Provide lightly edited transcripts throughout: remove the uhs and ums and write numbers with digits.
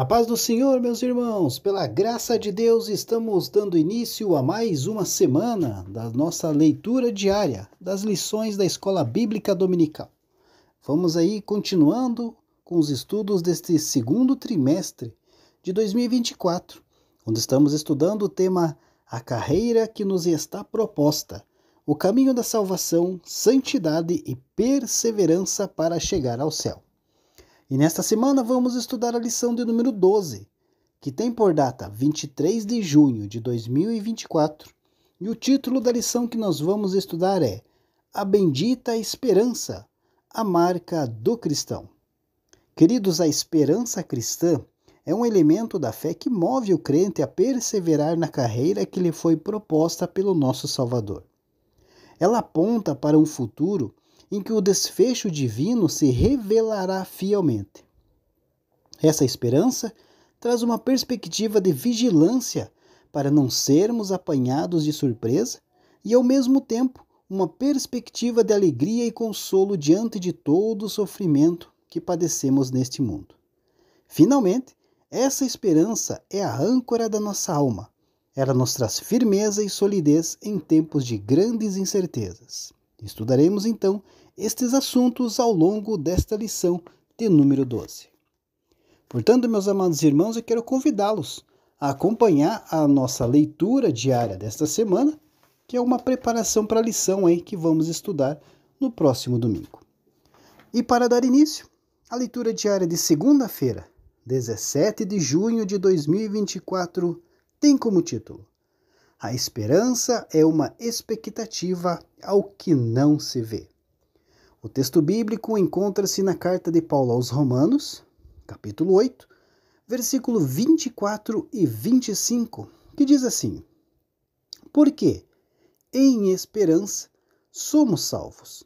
A paz do Senhor, meus irmãos, pela graça de Deus, estamos dando início a mais uma semana da nossa leitura diária das lições da Escola Bíblica Dominical. Vamos aí continuando com os estudos deste segundo trimestre de 2024, onde estamos estudando o tema A Carreira que nos está proposta, o caminho da salvação, santidade e perseverança para chegar ao céu. E nesta semana vamos estudar a lição de número 12, que tem por data 23 de junho de 2024. E o título da lição que nós vamos estudar é A Bendita Esperança, a marca do cristão. Queridos, a esperança cristã é um elemento da fé que move o crente a perseverar na carreira que lhe foi proposta pelo nosso Salvador. Ela aponta para um futuro em que o desfecho divino se revelará fielmente. Essa esperança traz uma perspectiva de vigilância para não sermos apanhados de surpresa e, ao mesmo tempo, uma perspectiva de alegria e consolo diante de todo o sofrimento que padecemos neste mundo. Finalmente, essa esperança é a âncora da nossa alma. Ela nos traz firmeza e solidez em tempos de grandes incertezas. Estudaremos então estes assuntos ao longo desta lição de número 12. Portanto, meus amados irmãos, eu quero convidá-los a acompanhar a nossa leitura diária desta semana, que é uma preparação para a lição aí que vamos estudar no próximo domingo. E para dar início, a leitura diária de segunda-feira, 17 de junho de 2024, tem como título: A esperança é uma expectativa ao que não se vê. O texto bíblico encontra-se na carta de Paulo aos Romanos, capítulo 8, versículo 24 e 25, que diz assim: Porque, em esperança, somos salvos.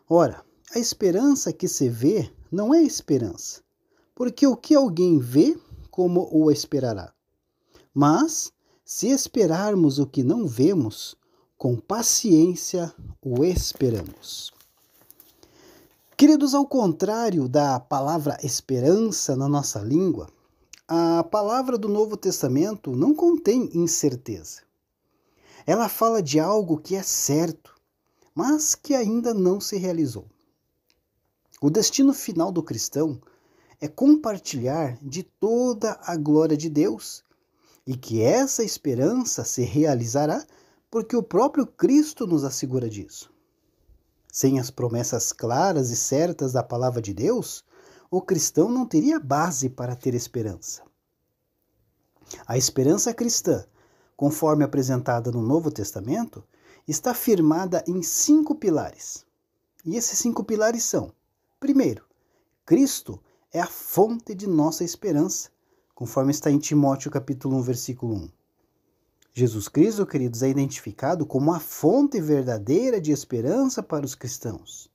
Ora, a esperança que se vê não é esperança, porque o que alguém vê, como o esperará? Mas, se esperarmos o que não vemos, com paciência o esperamos. Queridos, ao contrário da palavra esperança na nossa língua, a palavra do Novo Testamento não contém incerteza. Ela fala de algo que é certo, mas que ainda não se realizou. O destino final do cristão é compartilhar de toda a glória de Deus, e que essa esperança se realizará porque o próprio Cristo nos assegura disso. Sem as promessas claras e certas da palavra de Deus, o cristão não teria base para ter esperança. A esperança cristã, conforme apresentada no Novo Testamento, está firmada em 5 pilares. E esses 5 pilares são: primeiro, Cristo é a fonte de nossa esperança, conforme está em Timóteo capítulo 1, versículo 1. Jesus Cristo, queridos, é identificado como a fonte verdadeira de esperança para os cristãos.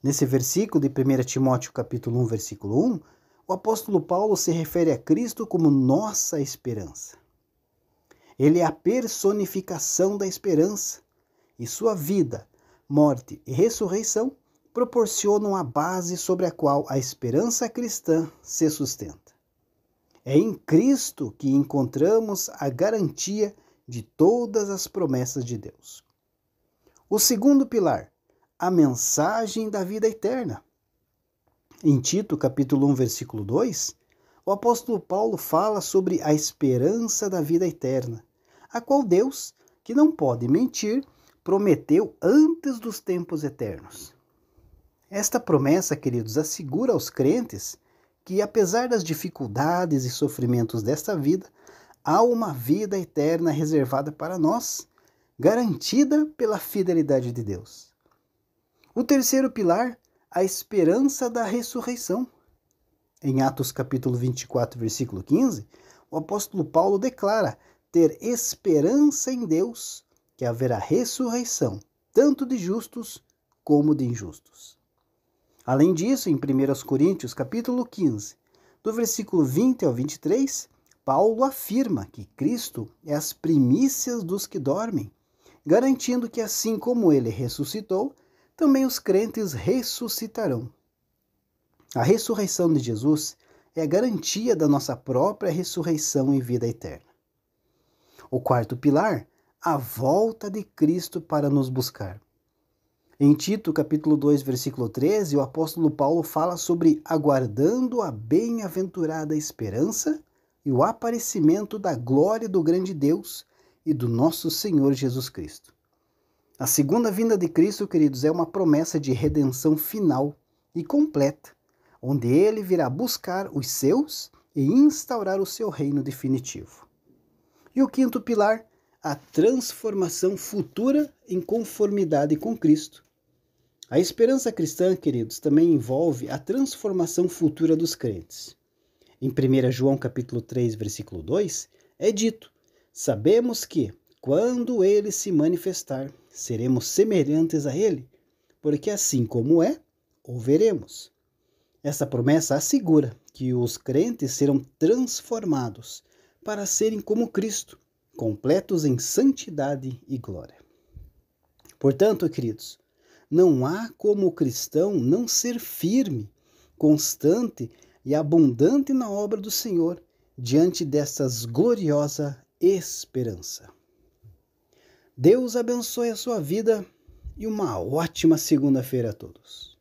Nesse versículo de 1 Timóteo capítulo 1, versículo 1, o apóstolo Paulo se refere a Cristo como nossa esperança. Ele é a personificação da esperança, e sua vida, morte e ressurreição proporcionam a base sobre a qual a esperança cristã se sustenta. É em Cristo que encontramos a garantia de todas as promessas de Deus. O segundo pilar, a mensagem da vida eterna. Em Tito, capítulo 1, versículo 2, o apóstolo Paulo fala sobre a esperança da vida eterna, a qual Deus, que não pode mentir, prometeu antes dos tempos eternos. Esta promessa, queridos, assegura aos crentes que, apesar das dificuldades e sofrimentos desta vida, há uma vida eterna reservada para nós, garantida pela fidelidade de Deus. O terceiro pilar, a esperança da ressurreição. Em Atos capítulo 24, versículo 15, o apóstolo Paulo declara ter esperança em Deus, que haverá ressurreição, tanto de justos como de injustos. Além disso, em 1 Coríntios capítulo 15, do versículo 20 ao 23, Paulo afirma que Cristo é as primícias dos que dormem, garantindo que assim como ele ressuscitou, também os crentes ressuscitarão. A ressurreição de Jesus é a garantia da nossa própria ressurreição e vida eterna. O quarto pilar, a volta de Cristo para nos buscar. Em Tito, capítulo 2, versículo 13, o apóstolo Paulo fala sobre aguardando a bem-aventurada esperança e o aparecimento da glória do grande Deus e do nosso Senhor Jesus Cristo. A segunda vinda de Cristo, queridos, é uma promessa de redenção final e completa, onde ele virá buscar os seus e instaurar o seu reino definitivo. E o quinto pilar, a transformação futura em conformidade com Cristo. A esperança cristã, queridos, também envolve a transformação futura dos crentes. Em 1 João capítulo 3, versículo 2, é dito: sabemos que, quando ele se manifestar, seremos semelhantes a ele, porque assim como é, o veremos. Essa promessa assegura que os crentes serão transformados para serem como Cristo, completos em santidade e glória. Portanto, queridos, não há como o cristão não ser firme, constante e abundante na obra do Senhor diante dessas gloriosa esperança. Deus abençoe a sua vida e uma ótima segunda-feira a todos.